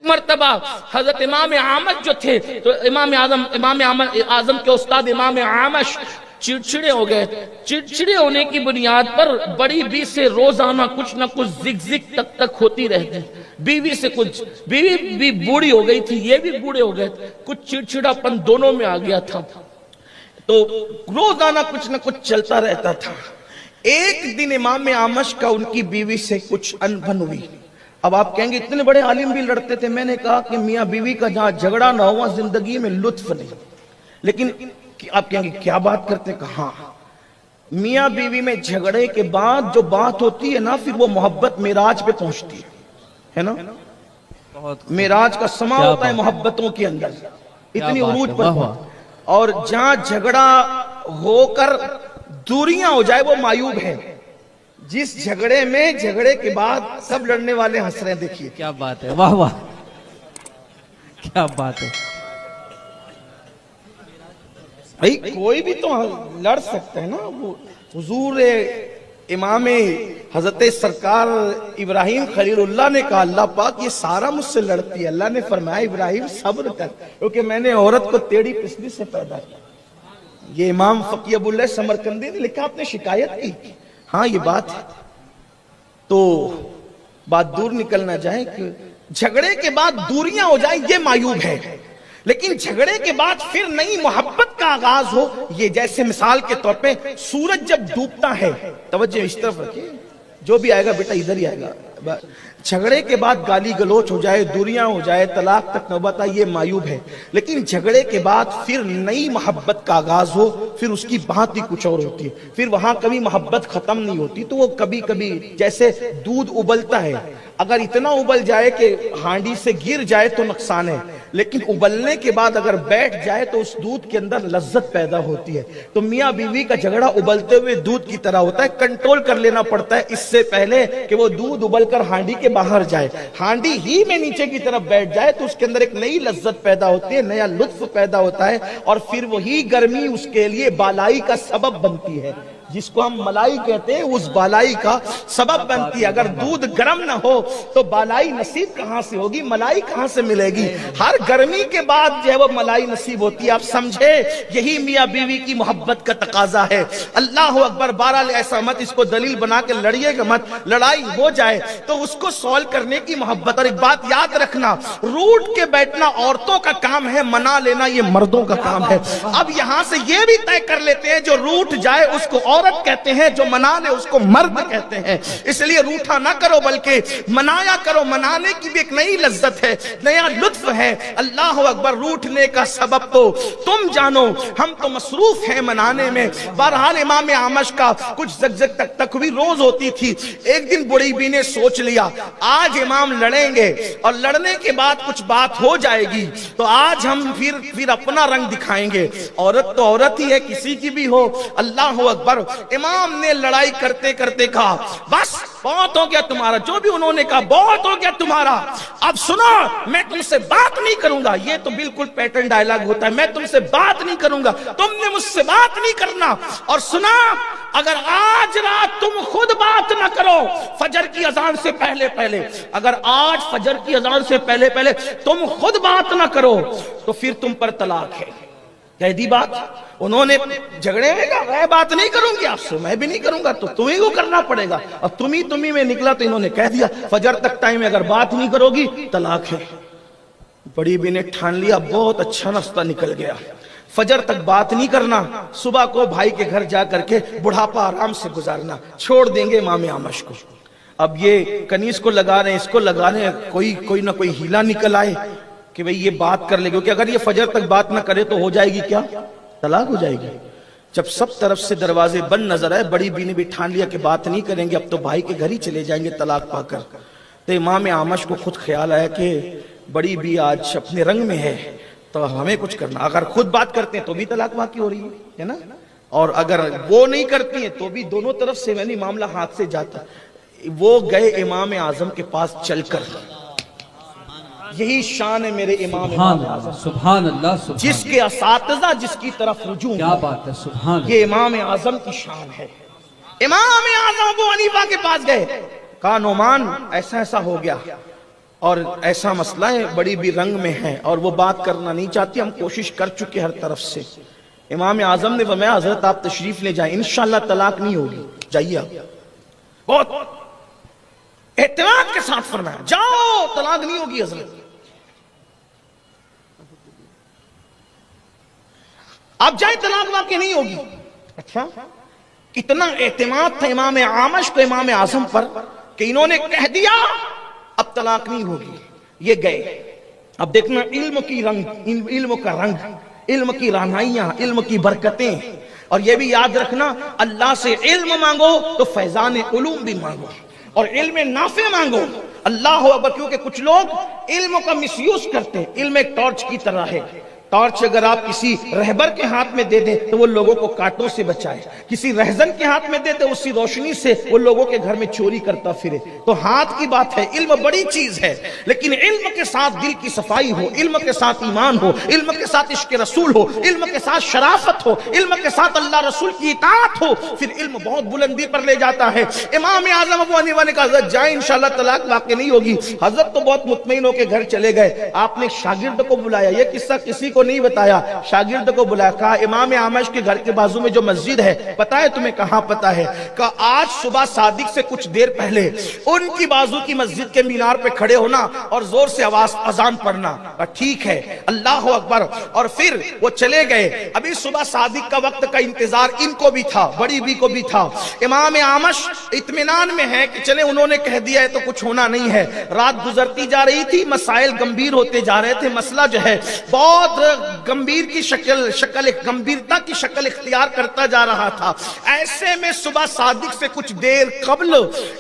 مرتبہ حضرت امام اعمش جو تھے تو امام اعظم کے استاد امام اعمش چڑچڑے ہو گئے. چڑچڑے ہونے کی بنیاد پر بڑی بی سے روزانہ کچھ نہ کچھ زگ زگ تک ہوتی رہتی. بیوی سے کچھ، بیوی بھی بوڑھی ہو گئی تھی، یہ بھی بوڑھے ہو گئے، کچھ چڑچڑا پن دونوں میں آ گیا تھا، تو روزانہ کچھ نہ کچھ چلتا رہتا تھا. ایک دن امام اعمش کا ان کی بیوی سے کچھ انبن ہوئی. اب آپ کہیں گے اتنے بڑے عالم بھی لڑتے تھے. میں نے کہا کہ میاں بیوی کا جہاں جھگڑا نہ ہوا زندگی میں لطف نہیں. لیکن آپ کہیں گے کیا بات کرتے ہیں؟ کہاں میاں بیوی میں جھگڑے کے بعد جو بات ہوتی ہے نا، پھر وہ محبت معراج پہ پہنچتی ہے نا. معراج کا سما ہوتا ہے محبتوں کے اندر، اتنی عروج پر. اور جہاں جھگڑا ہو کر دوریاں ہو جائے وہ معیوب ہے. جس جھگڑے میں جھگڑے کے بعد سب لڑنے والے ہنس رہے ہیں، دیکھیے کیا بات ہے. واہ واہ، کیا بات ہے. بھئی کوئی بھی تو لڑ سکتا ہے نا. حضور امام حضرت سرکار ابراہیم خلیل اللہ نے کہا اللہ پاک یہ سارا مجھ سے لڑتی ہے. اللہ نے فرمایا ابراہیم صبر کر، کیونکہ میں نے عورت کو تیڑی پسلی سے پیدا کیا. یہ امام فقی ابو اللہ سمرقندی نے لکھا، آپ نے شکایت کی. ہاں یہ بات ہے. تو بات دور نکل نہ جائے کہ جھگڑے کے بعد دوریاں ہو جائیں یہ معیوب ہے، لیکن جھگڑے کے بعد پھر نئی محبت کا آغاز ہو. یہ جیسے مثال کے طور پہ سورج جب ڈوبتا ہے، توجہ اس طرف رکھیے، جو بھی آئے گا بیٹا ادھر ہی آئے گا. جھگڑے کے بعد گالی گلوچ ہو جائے، دوریاں ہو جائے، طلاق تک نوبت آئے، یہ معیوب ہے. لیکن جھگڑے کے بعد پھر نئی محبت کا آغاز ہو، پھر اس کی بات ہی کچھ اور ہوتی ہے. پھر وہاں کبھی محبت ختم نہیں ہوتی. تو وہ کبھی کبھی جیسے دودھ ابلتا ہے، اگر اتنا ابل جائے کہ ہانڈی سے گر جائے تو نقصان ہے، لیکن ابلنے کے بعد اگر بیٹھ جائے تو اس دودھ کے اندر لذت پیدا ہوتی ہے. تو میاں بیوی کا جھگڑا ابلتے ہوئے دودھ کی طرح ہوتا ہے. کنٹرول کر لینا پڑتا ہے اس سے پہلے کہ وہ دودھ ابل کر ہانڈی کے باہر جائے. ہانڈی ہی میں نیچے کی طرف بیٹھ جائے تو اس کے اندر ایک نئی لذت پیدا ہوتی ہے، نیا لطف پیدا ہوتا ہے، اور پھر وہی گرمی اس کے لیے بالائی کا سبب بنتی ہے. جس کو ہم ملائی کہتے ہیں اس بالائی کا سبب بنتی ہے. اگر دودھ گرم نہ ہو تو بالائی نصیب کہاں سے ہوگی، ملائی کہاں سے ملے گی؟ ہر گرمی کے بعد جو ہے وہ ملائی نصیب ہوتی ہے. آپ سمجھے یہی میاں بیوی کی محبت کا تقاضا ہے. اللہ اکبر. بہرحال ایسا مت اس کو دلیل بنا کے لڑیے گا مت. لڑائی ہو جائے تو اس کو سولو کرنے کی محبت. اور ایک بات یاد رکھنا، روٹ کے بیٹھنا عورتوں کا کام ہے، منا لینا یہ مردوں کا کام ہے. اب یہاں سے یہ بھی طے کر لیتے ہیں جو روٹ جائے اس کو عورت کہتے ہیں، جو منا لے اس کو مرد کہتے ہیں. اس لیے روٹا نہ کرو بلکہ منایا کرو. منانے کی بھی ایک نئی لذت ہے، نیا لطف ہے. اللہ اکبر. روٹنے کا سبب تو تم جانو، ہم تو مصروف ہیں منانے میں. بہرحال امام اعمش کا کچھ زگ تک بھی روز ہوتی تھی. ایک دن بڑی بی نے سوچ لیا آج امام لڑیں گے اور لڑنے کے بعد کچھ بات ہو جائے گی تو آج ہم پھر اپنا رنگ دکھائیں گے. عورت تو عورت ہی ہے، کسی کی بھی ہو. اللہ اکبر. امام نے لڑائی کرتے کرتے کہا بس بہت ہو گیا تمہارا. جو بھی انہوں نے کہا بہت ہو گیا تمہارا. اب سنو میں تم سے بات نہیں کروں گا. یہ تو بالکل پیٹرن ڈائلاگ ہوتا ہے، میں تم سے بات نہیں کروں گا، تم نے مجھ سے بات نہیں کرنا. اور سنا اگر آج رات تم خود بات نہ کرو فجر کی اذان سے پہلے، اگر آج فجر کی اذان سے پہلے تم خود بات نہ کرو تو پھر تم پر طلاق ہے. کہہ دی بات. انہوں نے جھگڑے میں کہا میں بات نہیں کروں گی آپ سے، میں بھی نہیں کروں گا، تو تمہیں کو کرنا پڑے گا. اب تمہیں میں نکلا تو انہوں نے کہہ دیا فجر تک ٹائم ہے، اگر بات نہیں کرو گی طلاق ہے. بڑی بی نے ٹھان لیا بہت اچھا نسخہ نکل گیا. فجر تک بات نہیں کرنا، صبح کو بھائی کے گھر جا کر کے بڑھاپا آرام سے گزارنا. چھوڑ دیں گے امام اعمش کو. اب یہ کنیز کو لگا رہے ہیں، اس کو لگا رہے ہیں، کوئی نہ کوئی ہیلا نکل آئے کہ بھئی یہ بات کر لے گا، کہ اگر یہ فجر تک بات نہ کرے تو ہو جائے گی کیا؟ طلاق ہو جائے گی. جب سب طرف سے دروازے بند نظر آئے بڑی بی نے بھی ٹھان لیا کہ بات نہیں کریں گے، اب تو بھائی کے گھر ہی چلے جائیں گے طلاق پا کر. تو امام اعمش کو خود خیال آیا کہ بڑی بی آج اپنے رنگ میں ہے تو ہمیں کچھ کرنا. اگر خود بات کرتے ہیں تو بھی طلاق واقع ہو رہی ہے نا، اور اگر وہ نہیں کرتی ہیں تو بھی دونوں طرف سے معاملہ ہاتھ سے جاتا. وہ گئے امام اعظم کے پاس چل کر. یہی شان ہے میرے امام اعظم. سبحان اللہ. جس کے اساتذہ جس کی طرف رجوع، کیا بات ہے. سبحان اللہ. یہ امام اعظم کی شان ہے. امام اعظم ابو حنیفہ کے پاس گئے، کہا نعمان ایسا ہو گیا. اور ایسا مسئلہ ہے بڑی بھی رنگ میں ہے اور وہ بات کرنا نہیں چاہتی، ہم کوشش کر چکے ہر طرف سے۔ امام اعظم نے فرمایا حضرت آپ تشریف لے جائیں، انشاءاللہ طلاق نہیں ہوگی، جائیے آپ۔ بہت اعتماد کے ساتھ فرمایا جاؤ طلاق نہیں ہوگی حضرت، آپ جائیں طلاق واقع نہیں ہوگی۔ اچھا، اتنا اعتماد تھا امام اعمش کو امام اعظم پر کہ انہوں نے کہہ دیا اب طلاق نہیں ہوگی، یہ گئے۔ اب دیکھنا علم کی رنگ، علم کا رنگ، علم کی رہنمائیاں، علم کی برکتیں، اور یہ بھی یاد رکھنا اللہ سے علم مانگو تو فیضان علوم بھی مانگو، اور علم نافع مانگو۔ اللہ اکبر، کیونکہ کچھ لوگ علم کا مس یوز کرتے ہیں۔ علم ایک ٹارچ کی طرح ہے، ٹارچ اگر آپ کسی رہبر کے ہاتھ میں دے دیں تو وہ لوگوں کو کانٹوں سے بچائے، کسی رہزن کے ہاتھ میں دے دیں اسی روشنی سے وہ لوگوں کے گھر میں چوری کرتا پھرے۔ تو ہاتھ کی بات ہے، علم بڑی چیز ہے، لیکن علم کے ساتھ دل کی صفائی ہو، علم کے ساتھ ایمان ہو، علم کے ساتھ عشق رسول ہو، علم کے ساتھ شرافت ہو، علم کے ساتھ اللہ رسول کی اطاعت ہو، پھر علم بہت بلندی پر لے جاتا ہے۔ امام اعظم ابو حنیفہ نے کہا حضرت جائیں انشاءاللہ طلاق واقع نہیں ہوگی۔ حضرت تو بہت مطمئن ہو کے گھر چلے گئے۔ آپ نے شاگرد کو بلایا، یہ قصہ کسی کو نہیں بتایا، شاگرد کو بلایا، کہا امام اعمش کے گھر کے بازو میں جو مسجد ہے پتہ ہے تمہیں کہاں پتہ ہے؟ کہا آج صبح صادق سے کچھ دیر پہلے ان کی بازو کی مسجد کے مینار پہ کھڑے ہونا اور زور سے آواز اذان پڑھنا۔ کہا ٹھیک ہے، اللہ اکبر۔ اور پھر وہ چلے گئے۔ ابھی صبح صادق کا وقت کا انتظار ان کو بھی تھا، بڑی بی کو بھی تھا۔ امام اعمش اطمینان میں ہے کہ چلے انہوں نے کہہ دیا ہے تو کچھ ہونا نہیں ہے۔ رات گزرتی جا رہی تھی، مسائل گمبھیر ہوتے جا رہے تھے، مسئلہ جو ہے بہت گمبھیر کی گمبھیرتا کی شکل اختیار کرتا جا رہا تھا۔ ایسے میں صبح صادق سے کچھ دیر قبل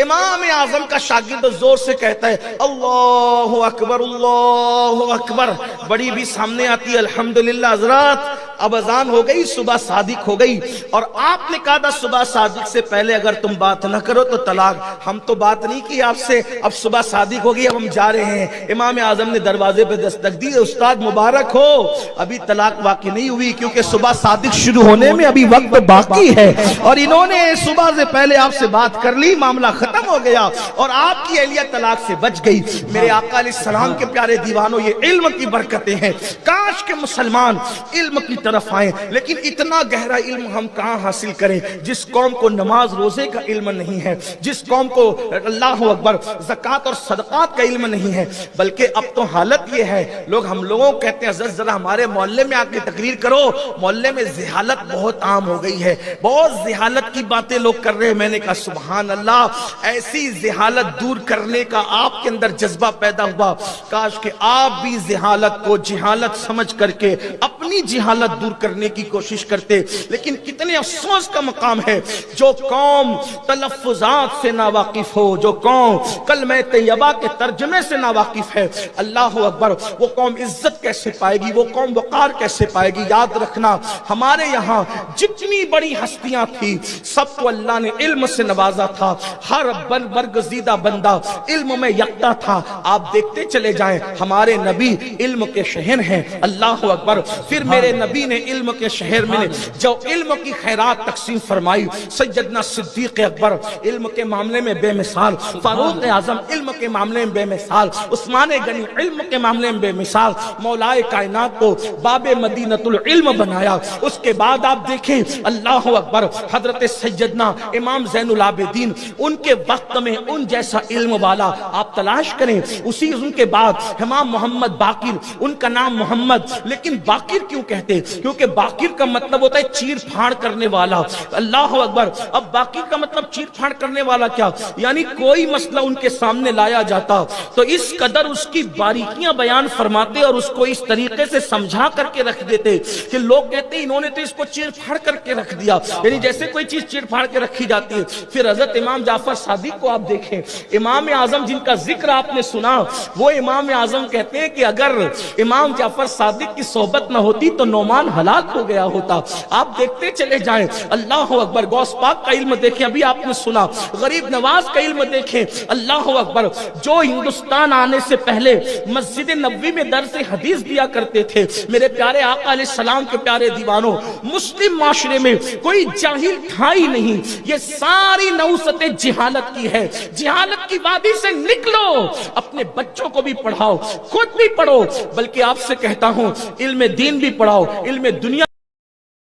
امام اعظم کا شاگرد زور سے کہتا ہے اللہ اکبر اللہ اکبر۔ بڑی بھی سامنے آتی ہے، الحمدللہ حضرات اب اذان ہو گئی، صبح صادق ہو گئی، اور آپ نے کہا تھا صبح صادق سے پہلے اگر تم بات نہ کرو تو طلاق۔ ہم تو بات نہیں کی آپ سے، اب صبح صادق ہو گئی، اب ہم جا رہے ہیں۔ امام اعظم نے دروازے پہ دستک دی، استاد مبارک ہو، ابھی طلاق واقع نہیں ہوئی کیونکہ صبح صادق شروع ہونے میں ابھی وقت باقی ہے، اور انہوں نے صبح سے پہلے آپ سے بات کر لی، معاملہ ختم ہو گیا اور آپ کی اہلیہ طلاق سے بچ گئی۔ میرے آقا علیہ السلام کے پیارے دیوانوں، یہ علم کی برکتیں ہیں۔ کاش کہ مسلمان علم کی طرف آئیں، لیکن اتنا گہرا علم ہم کہاں حاصل کریں؟ جس قوم کو نماز روزے کا علم نہیں ہے، جس قوم کو اللہ اکبر زکوٰۃ اور صدقات کا علم نہیں ہے، بلکہ اب تو حالت یہ ہے، لوگ ہم لوگوں کو کہتے ہیں حضرت ذرا ہمارے محلے میں آ کے تقریر کرو۔ محلے میں جہالت بہت عام ہو گئی ہے، بہت جہالت کی باتیں لوگ کر رہے ہیں۔ میں نے کہا سبحان اللہ، ایسی جہالت دور کرنے کا آپ کے اندر جذبہ پیدا ہوا، کاش کہ آپ بھی جہالت کو جہالت سمجھ کر کے اپنی جہالت دور کرنے کی کوشش کرتے۔ لیکن کتنے افسوس کا مقام ہے جو قوم تلفظات سے ناواقف ہو، جو قوم کلمہ طیبہ کے ترجمے سے ناواقف ہے۔ اللہ اکبر، وہ قوم عزت کیسے پائے گی، وہ قوم وقار کیسے پائے گی؟ یاد رکھنا ہمارے یہاں جتنی بڑی ہستیاں تھی سب کو اللہ نے علم سے نوازا تھا، ہر برگزیدہ بندہ علم میں یکتا تھا۔ آپ دیکھتے چلے جائیں، ہمارے نبی علم کے شہر ہیں۔ اللہ اکبر۔ پھر میرے نبی نے علم کے شہر میں جو علم کی خیرات تقسیم فرمائی، سیدنا صدیق اکبر علم کے معاملے میں بے مثال، فاروق اعظم علم کے معاملے میں بے مثال، عثمان غنی علم کے معاملے میں بے مثال، مولائے کائنات کو باب مدینۃ العلم بنایا۔ اس کے بعد آپ دیکھیں اللہ اکبر، حضرت سیدنا امام زین العابدین، ان کے وقت میں ان جیسا علم والا آپ تلاش کریں۔ اسی ان کے بعد امام محمد باقر، ان کا نام محمد، لیکن باقر کیوں کہتے؟ کیونکہ باقر کا مطلب ہوتا ہے چیر پھاڑ کرنے والا۔ اللہ اکبر۔ اب باقر کا مطلب چیر پھاڑ کرنے والا کیا؟ یعنی کوئی مسئلہ ان کے سامنے لایا جاتا تو اس قدر اس کی باریکیاں بیان فرماتے اور اس کو اس طریقے سے سمجھا کر کے رکھ دیتے کہ لوگ کہتے ہیں انہوں نے تو اس کو چیر پھاڑ کر کے رکھ دیا، یعنی جیسے کوئی چیز چیر پھاڑ کے رکھی جاتی ہے۔ پھر حضرت امام جعفر صادق کو آپ دیکھیں، امام اعظم جن کا ذکر آپ نے سنا، وہ امام اعظم کہتے ہیں کہ اگر امام جعفر صادق کی صحبت نہ ہوتی تو نعمان مسلمان ہلاک ہو گیا ہوتا. آپ دیکھتے چلے جائیں. اللہ اکبر. غوث پاک کا علم دیکھیں, ابھی آپ نے سنا. غریب نواز کا علم دیکھیں. اللہ اکبر. جو ہندوستان آنے سے پہلے مسجد نبوی میں درس حدیث دیا کرتے تھے. میرے پیارے آقا علیہ السلام کے پیارے دیوانوں, مسلم معاشرے میں کوئی جاہل تھا ہی نہیں. یہ ساری نوسط جہالت کی ہے. جہالت کی وادی سے نکلو, اپنے بچوں کو بھی پڑھاؤ, خود بھی پڑھو, بلکہ آپ سے کہتا ہوں علم دین بھی پڑھاؤ, علم دنیا